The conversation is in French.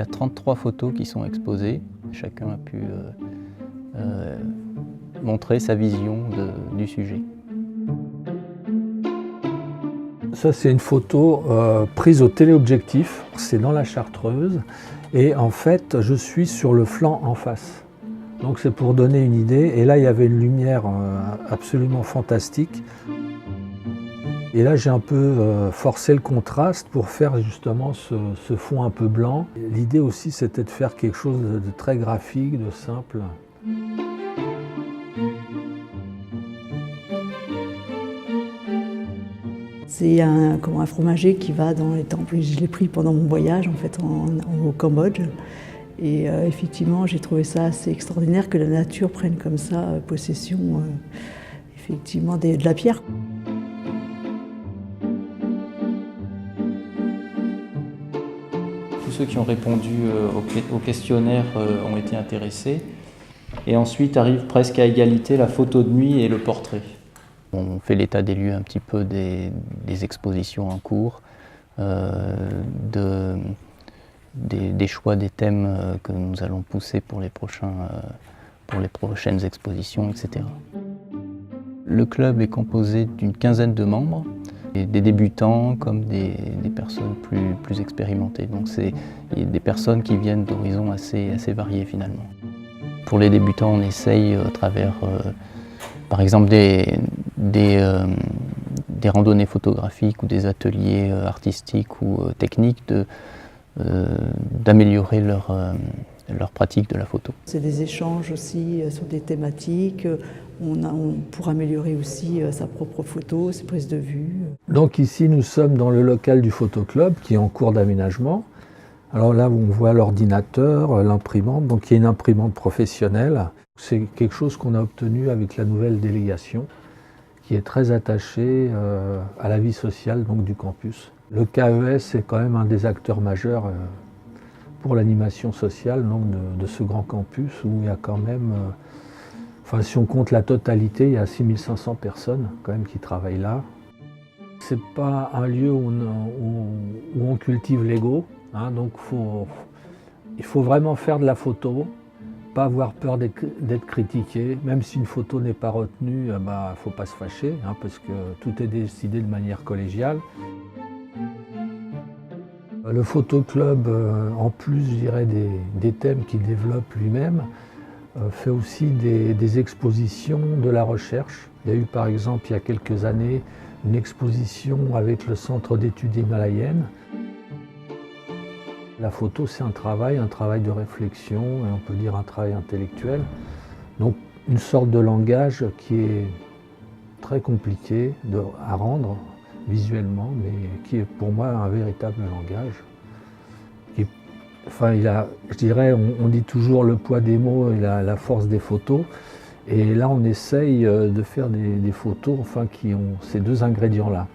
y a 33 photos qui sont exposées. Chacun a pu montrer sa vision du sujet. Ça, c'est une photo prise au téléobjectif. C'est dans la Chartreuse. Et en fait, je suis sur le flanc en face. Donc c'est pour donner une idée. Et là, il y avait une lumière absolument fantastique. Et là, j'ai un peu forcé le contraste pour faire justement ce fond un peu blanc. L'idée aussi, c'était de faire quelque chose de très graphique, de simple. C'est un fromager qui va dans les temples. Je l'ai pris pendant mon voyage en fait, au Cambodge. Et effectivement, j'ai trouvé ça assez extraordinaire que la nature prenne comme ça possession effectivement de la pierre. Tous ceux qui ont répondu au questionnaire ont été intéressés. Et ensuite arrive presque à égalité la photo de nuit et le portrait. On fait l'état des lieux un petit peu des expositions en cours, des choix des thèmes que nous allons pousser pour les prochaines expositions, etc. Le club est composé d'une quinzaine de membres, des débutants comme des personnes plus expérimentées. Donc c'est des personnes qui viennent d'horizons assez variés finalement. Pour les débutants, on essaye à travers par exemple des randonnées photographiques ou des ateliers artistiques ou techniques d'améliorer leur pratique de la photo. C'est des échanges aussi sur des thématiques, pour améliorer aussi sa propre photo, ses prises de vue. Donc ici, nous sommes dans le local du photoclub qui est en cours d'aménagement. Alors là, on voit l'ordinateur, l'imprimante, donc il y a une imprimante professionnelle. C'est quelque chose qu'on a obtenu avec la nouvelle délégation qui est très attachée à la vie sociale donc, du campus. Le KES est quand même un des acteurs majeurs pour l'animation sociale donc, de ce grand campus où il y a quand même, enfin si on compte la totalité, il y a 6500 personnes quand même qui travaillent là. C'est pas un lieu où on cultive l'ego. Donc il faut vraiment faire de la photo, pas avoir peur d'être critiqué. Même si une photo n'est pas retenue, il ne faut pas se fâcher, parce que tout est décidé de manière collégiale. Le photoclub, en plus je dirais, des thèmes qu'il développe lui-même, fait aussi des expositions de la recherche. Il y a eu par exemple il y a quelques années une exposition avec le Centre d'études himalayennes. La photo, c'est un travail de réflexion, et on peut dire un travail intellectuel. Donc une sorte de langage qui est très compliqué à rendre visuellement, mais qui est pour moi un véritable langage. Je dirais, on dit toujours le poids des mots et la force des photos. Et là, on essaye de faire des photos qui ont ces deux ingrédients-là.